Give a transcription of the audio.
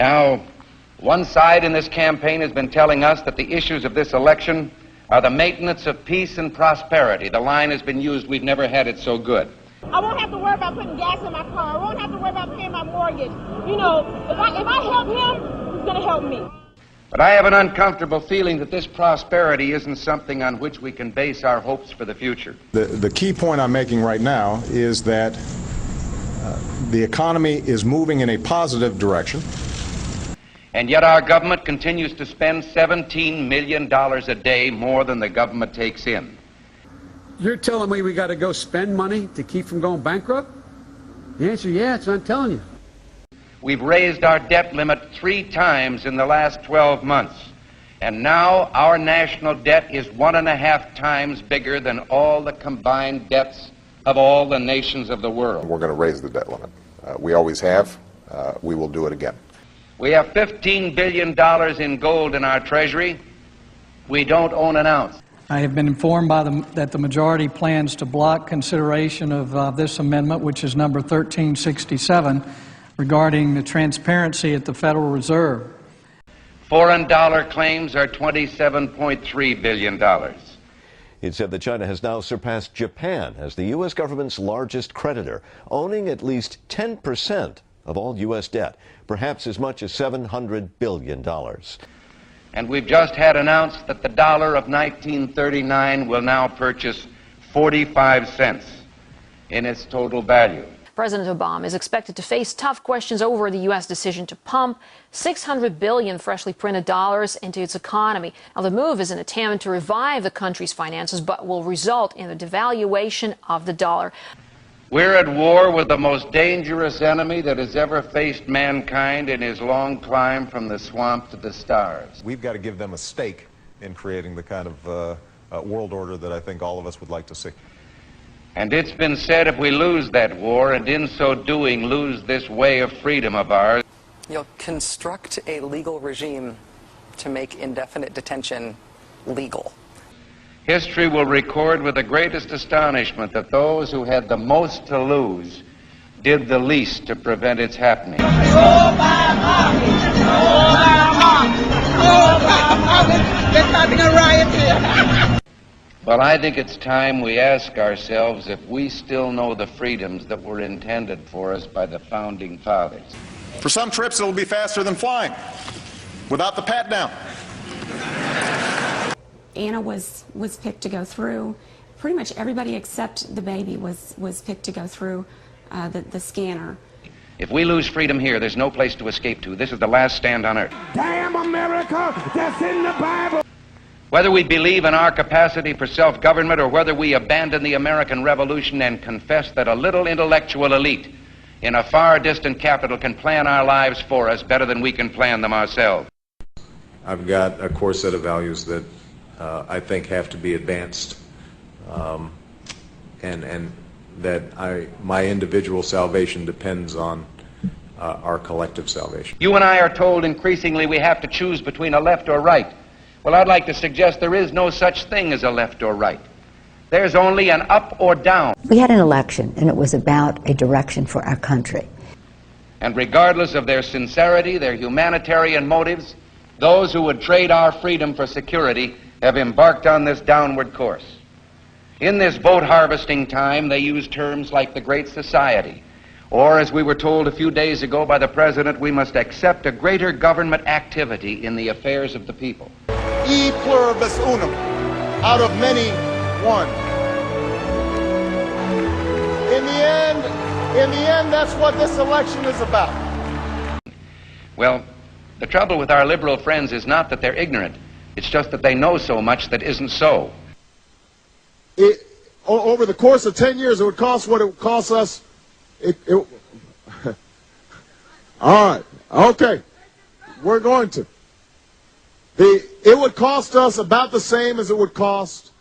Now, one side in this campaign has been telling us that the issues of this election are the maintenance of peace and prosperity. The line has been used, we've never had it so good. I won't have to worry about putting gas in my car. I won't have to worry about paying my mortgage. You know, if I help him, he's going to help me. But I have an uncomfortable feeling that this prosperity isn't something on which we can base our hopes for the future. The key point I'm making right now is that the economy is moving in a positive direction. And yet our government continues to spend $17 million a day more than the government takes in. You're telling me we got to go spend money to keep from going bankrupt? The answer is yes, I'm telling you. We've raised our debt limit 3 times in the last 12 months. And now our national debt is 1.5 times bigger than all the combined debts of all the nations of the world. We're going to raise the debt limit. We always have. We will do it again. We have $15 billion in gold in our treasury. We don't own an ounce. I have been informed that the majority plans to block consideration of this amendment, which is number 1367, regarding the transparency at the Federal Reserve. Foreign dollar claims are $27.3 billion. It said that China has now surpassed Japan as the U.S. government's largest creditor, owning at least 10% of all U.S. debt, perhaps as much as $700 billion. And we've just had announced that the dollar of 1939 will now purchase 45 cents in its total value. President Obama is expected to face tough questions over the U.S. decision to pump $600 billion freshly printed dollars into its economy. Now, the move is an attempt to revive the country's finances, but will result in a devaluation of the dollar. We're at war with the most dangerous enemy that has ever faced mankind in his long climb from the swamp to the stars. We've got to give them a stake in creating the kind of world order that I think all of us would like to see. And it's been said if we lose that war, and in so doing lose this way of freedom of ours, you'll construct a legal regime to make indefinite detention legal. history will record with the greatest astonishment that those who had the most to lose did the least to prevent its happening. They're starting a riot here. Well, I think it's time we ask ourselves if we still know the freedoms that were intended for us by the Founding Fathers. For some trips, it'll be faster than flying, without the pat-down. Anna was picked to go through. Pretty much everybody except the baby was picked to go through the scanner. If we lose freedom here, there's no place to escape to. This is the last stand on earth. Damn America, that's in the Bible. Whether we believe in our capacity for self-government or whether we abandon the American Revolution and confess that a little intellectual elite in a far distant capital can plan our lives for us better than we can plan them ourselves. I've got a core set of values that I think have to be advanced, and that my individual salvation depends on our collective salvation. You and I are told increasingly we have to choose between a left or right. Well, I'd like to suggest there is no such thing as a left or right. There's only an up or down. We had an election, and it was about a direction for our country. And regardless of their sincerity, their humanitarian motives, those who would trade our freedom for security have embarked on this downward course. In this vote harvesting time, they use terms like the Great Society, or as we were told a few days ago by the President, we must accept a greater government activity in the affairs of the people. E pluribus unum, out of many, one. In the end, that's what this election is about. Well, the trouble with our liberal friends is not that they're ignorant. It's just that they know so much that isn't so. Over the course of 10 years, it would cost what it would cost us. All right, okay, we're going to. It would cost us about the same as it would cost